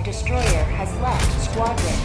destroyer has left squadron.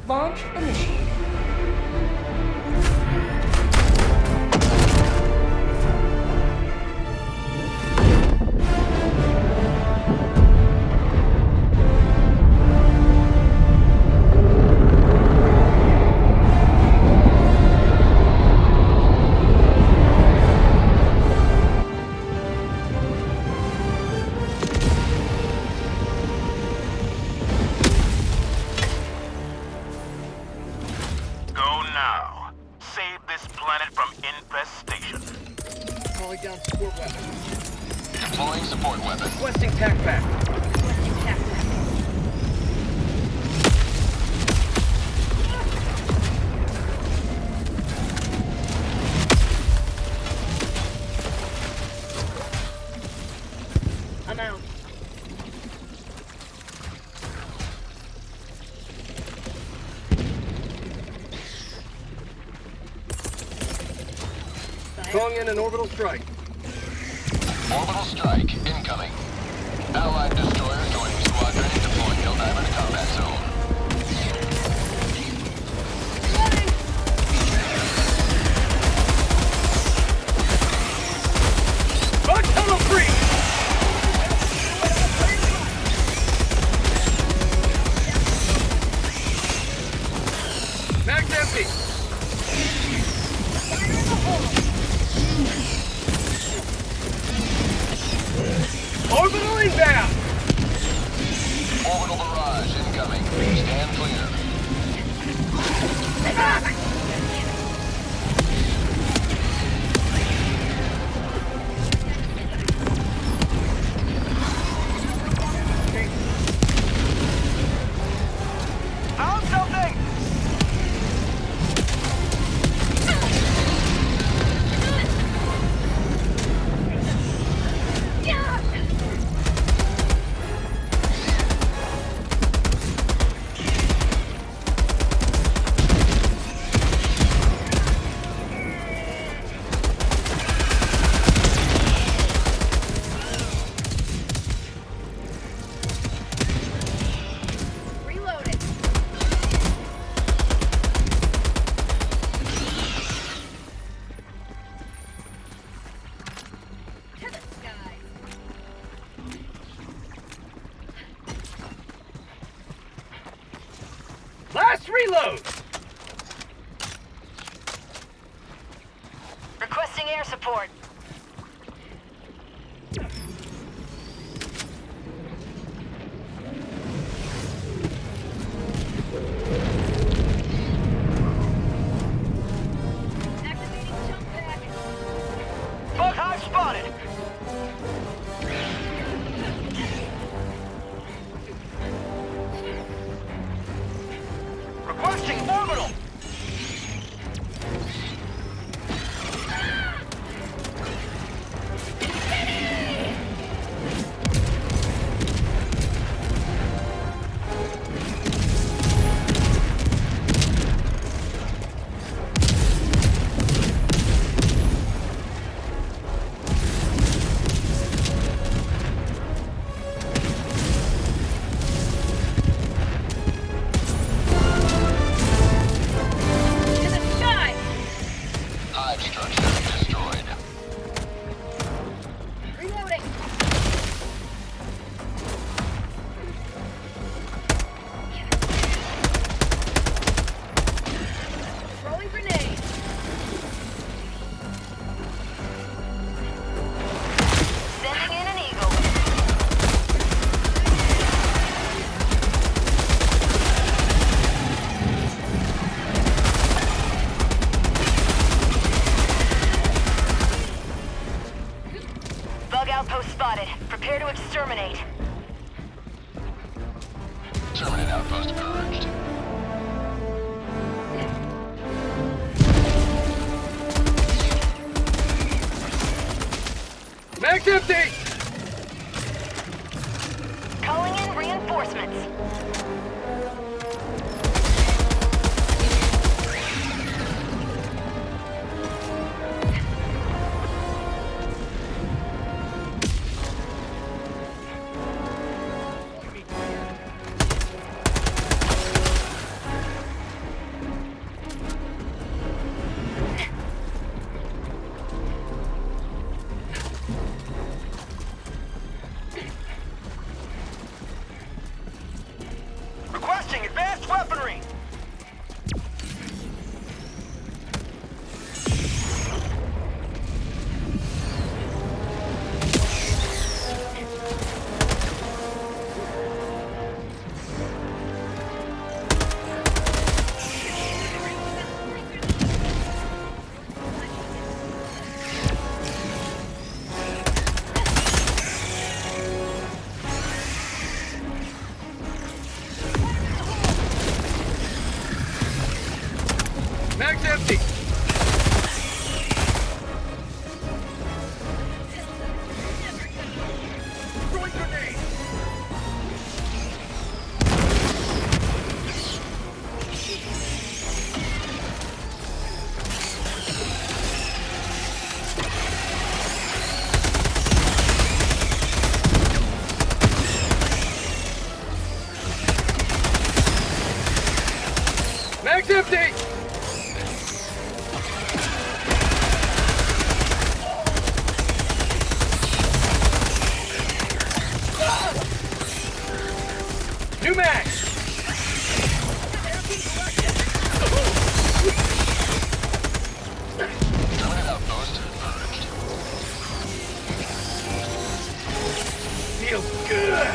Launch initiated. Down support weapon. Deploying support weapon. Requesting tac pack. Requesting tac pack. I'm out. Calling in an orbital strike. Orbital strike incoming. Allied destroyer joining squadron and deploying Helldiver to combat zone. Run tunnel free! Mag's empty! Orbital inbound! Orbital barrage incoming. Stand clear. Found something! Last reload! Requesting air support. Activating jump pack. Bug hive spotted! Requesting orbital! Terminate outpost purged. Mag's empty! Calling in reinforcements. Requesting advanced weaponry! Mag's empty! Throwing grenade! Mag's empty! New mag! Terminate outpost purged. Feels good!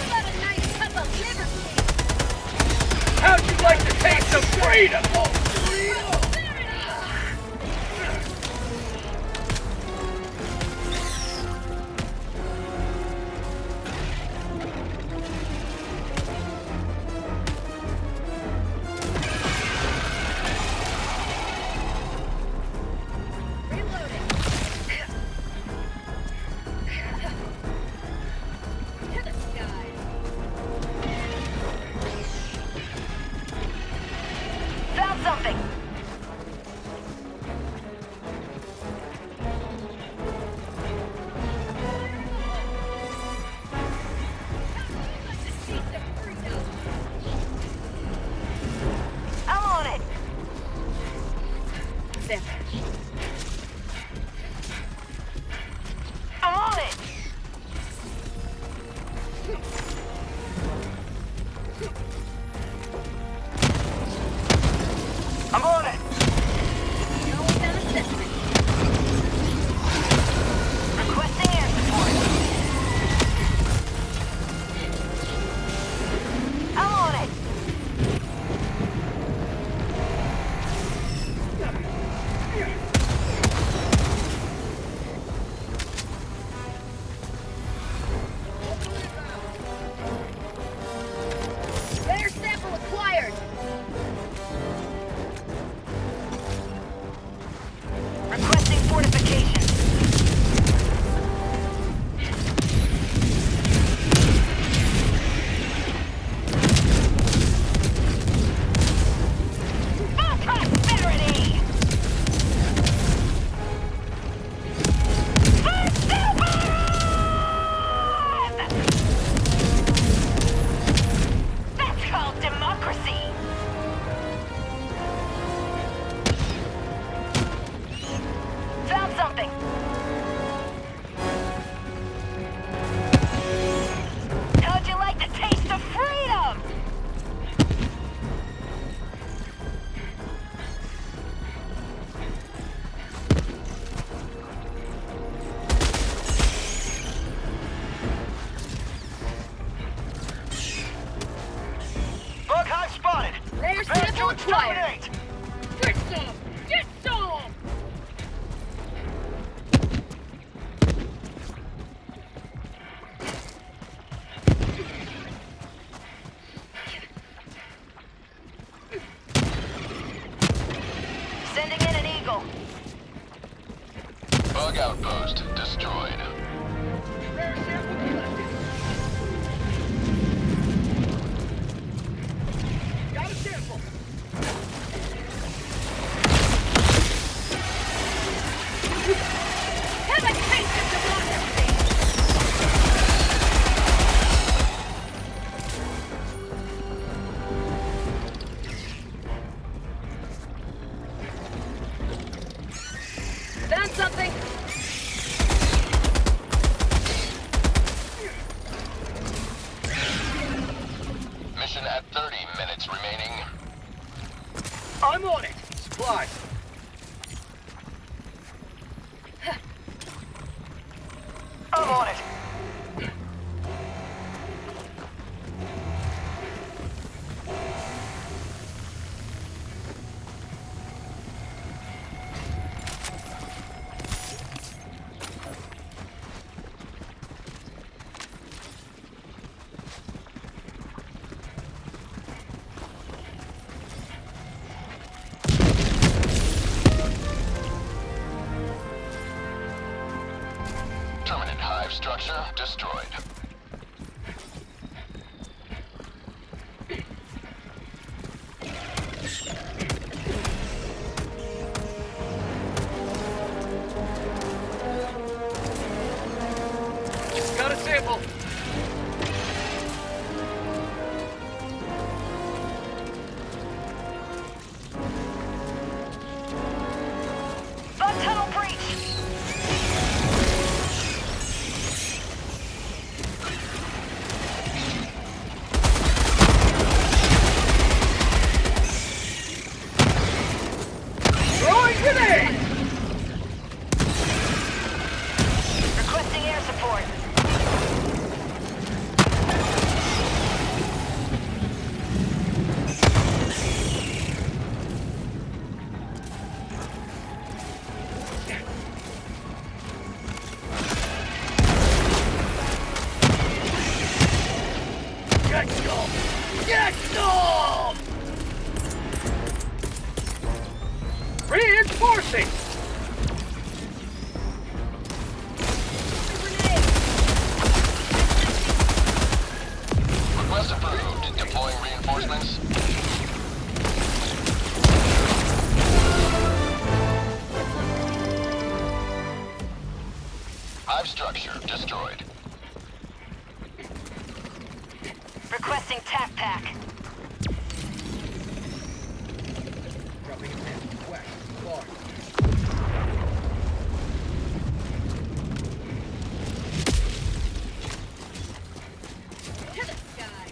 What a nice cup of liberty. How'd you like the taste of freedom? Reloading. To the skies. Found something. I'm on it. There. I'm on it. I'm on it! Going down assessment. Requesting air support. I'm on it. acquired. Terminate! Get some! Get some! Sending in an eagle. Bug outpost destroyed. Rare sample collected. Got a sample. Have a taste of democracy. Found something. Mission at 30 minutes remaining. I'm on it! Supplies. I'm on it! Terminate hive structure destroyed. Got a sample. Bug tunnel breach. Throwing grenade! Requesting air support. Get some! Get some! Reinforcing! Request approved. Deploying reinforcements. Hive structure destroyed. Requesting tac pack. Dropping a pin. West. Large. To the sky.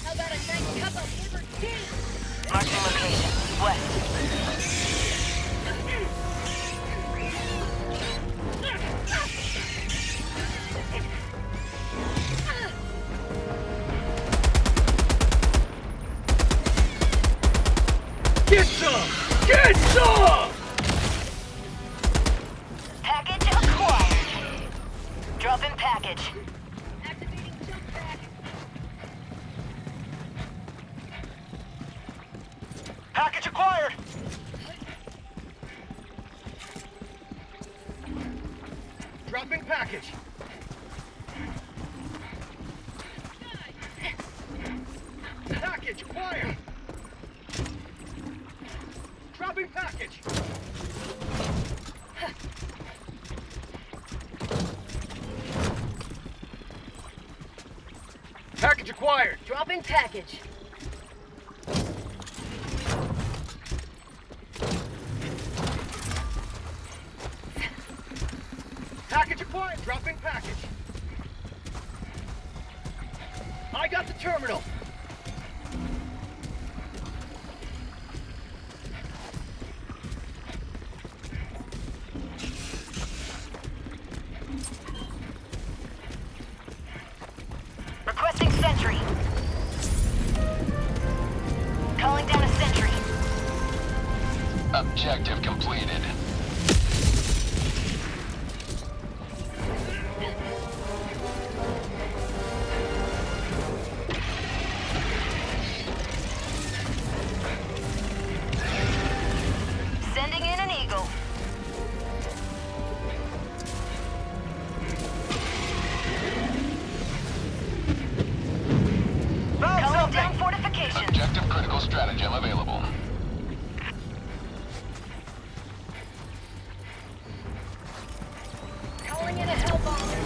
How about a nice cup of liver tea? Marking location. West. Get some! Get some! Package acquired. Drop in package. Activating jump pack. Package acquired! Dropping package. Package acquired! Dropping package! Package acquired! Dropping package. Package acquired! Dropping package! I got the terminal! Objective completed. Sending in an eagle. Calling down fortifications. Objective critical stratagem available. Calling in a hell bomber.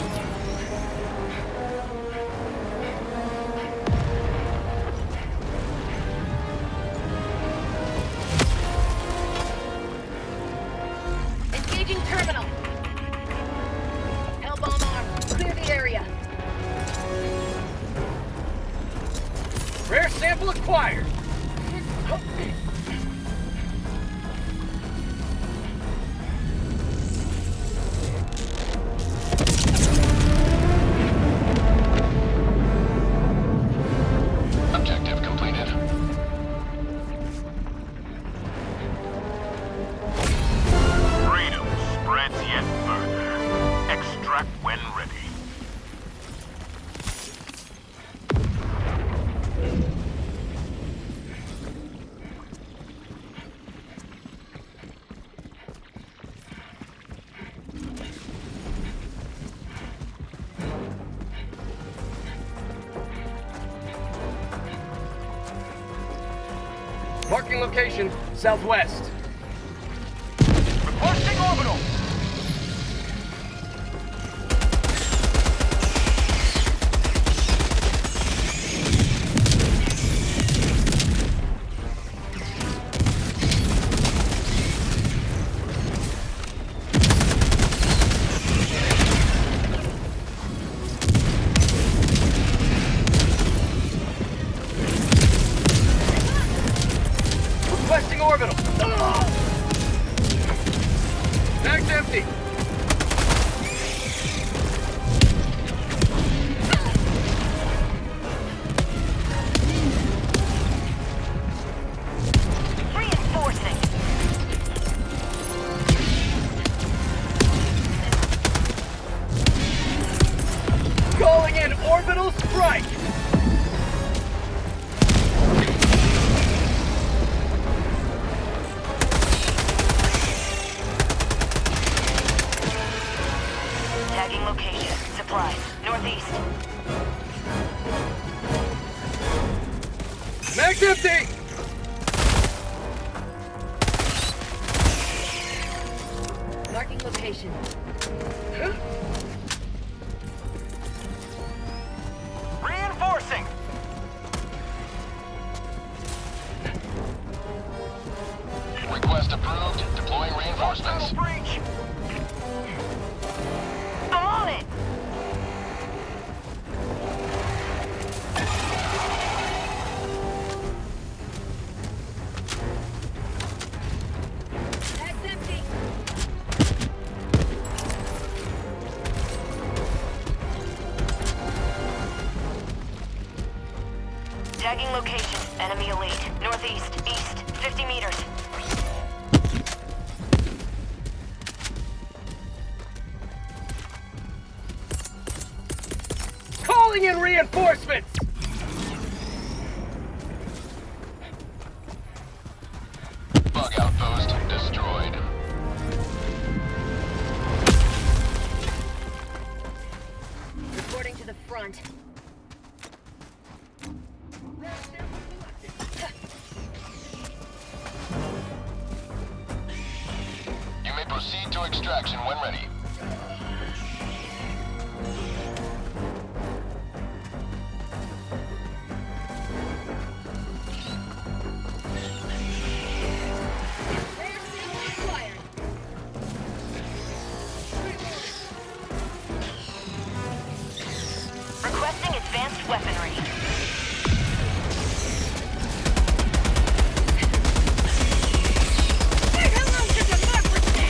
Engaging terminal. Hellbomb armed. Clear the area. Rare sample acquired. Objective completed. Freedom spreads yet further. Extract when ready. Marking location, southwest. Requesting orbital. Requesting orbital. Bag's empty. Reinforcing. Calling in orbital strike. Tagging location. Supplies. Northeast. Bag's empty. Marking location. Reinforcing. Request approved. Deploying reinforcements. Breach. I'm on it. Bag's empty. Tagging location. Enemy elite. Northeast. East. 50 meters. Calling in reinforcements. Bug outpost destroyed. Reporting to the front. You may proceed to extraction when ready. Rare sample acquired. Requesting advanced weaponry. Say hello to democracy!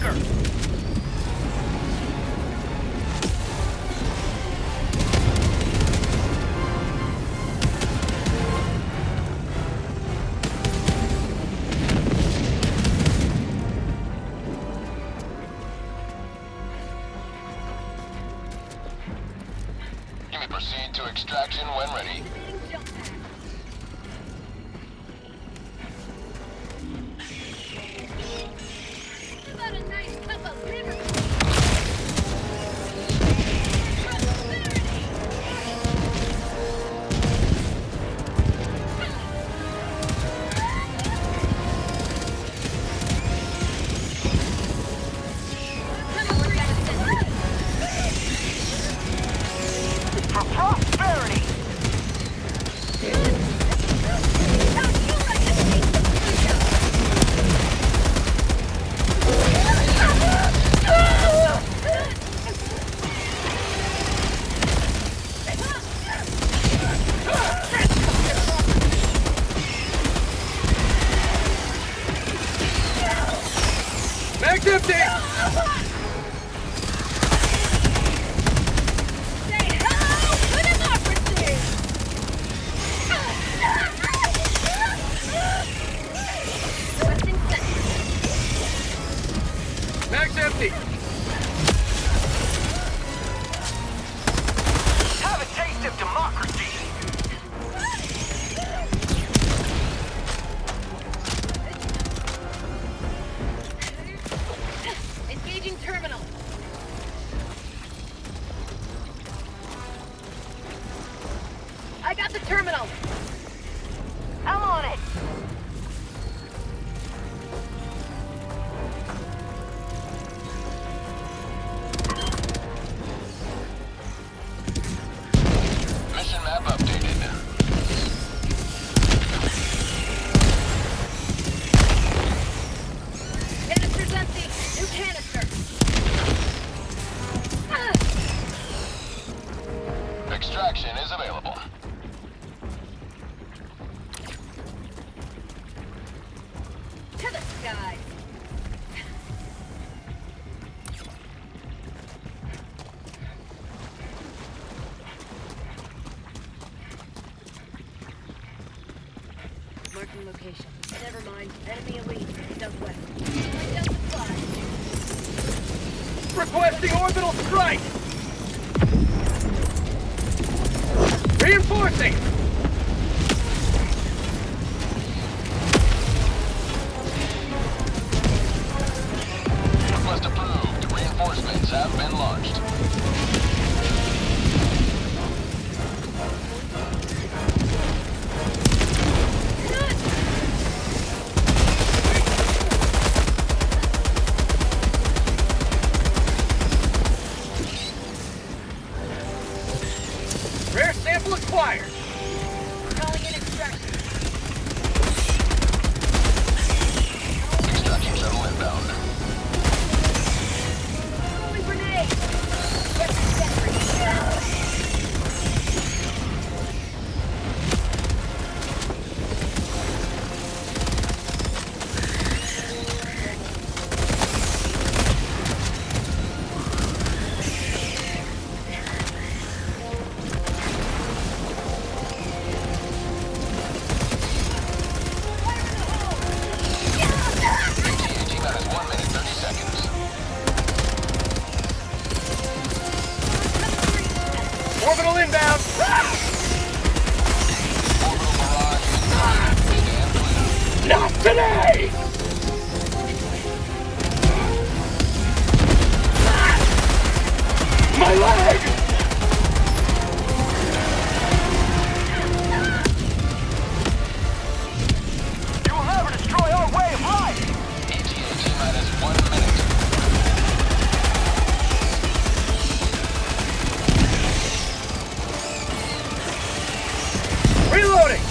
bunker! You may proceed to extraction when ready. Jump pad. How about a nice cup of liver? Prosperity! For prosperity! Mag's empty! Say hello to democracy! Requesting sector. Mag's empty! Have a taste of democracy! Engaging terminal. I got the terminal. I'm on it. Mission map updated. Canister's empty. New canister. Extraction is available. To the sky. Marking location. Never mind. Enemy elite. Southwest. Going down the fly. Requesting orbital strike! Reinforcing! Request approved. Reinforcements have been launched. Rare sample acquired! Calling in extraction. Extraction shuttle inbound. Throwing grenade. Get the sentry. AT-AT minus 1 minute 30 seconds. Orbital inbound! Orbital barrage incoming. Stand clear. Not today! My leg! You will never destroy our way of life! AT-AT minus 1 minute. Reloading!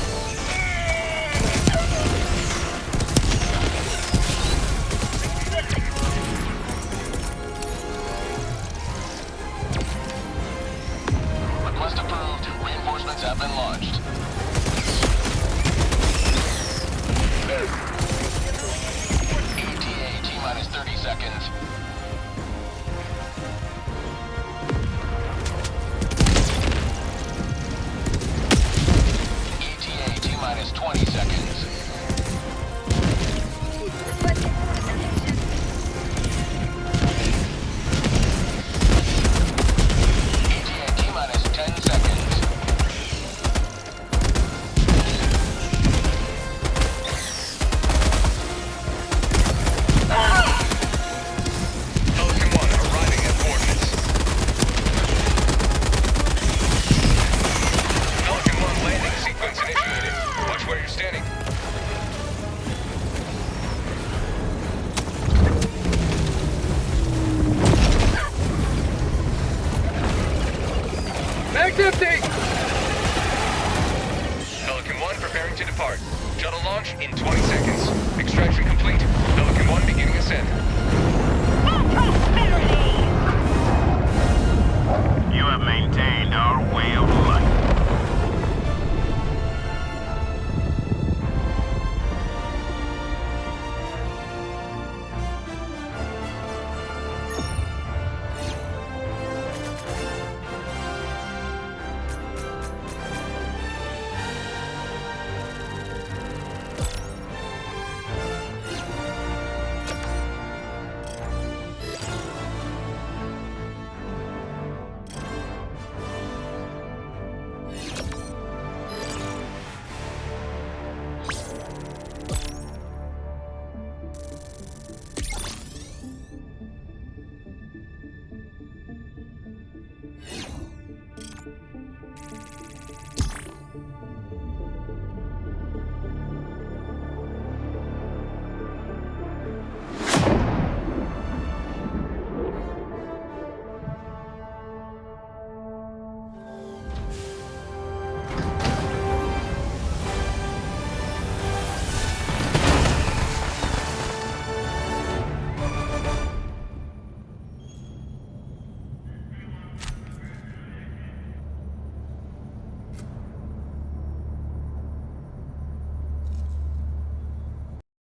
Tank's empty! Pelican 1 preparing to depart. Shuttle launch in 20 seconds.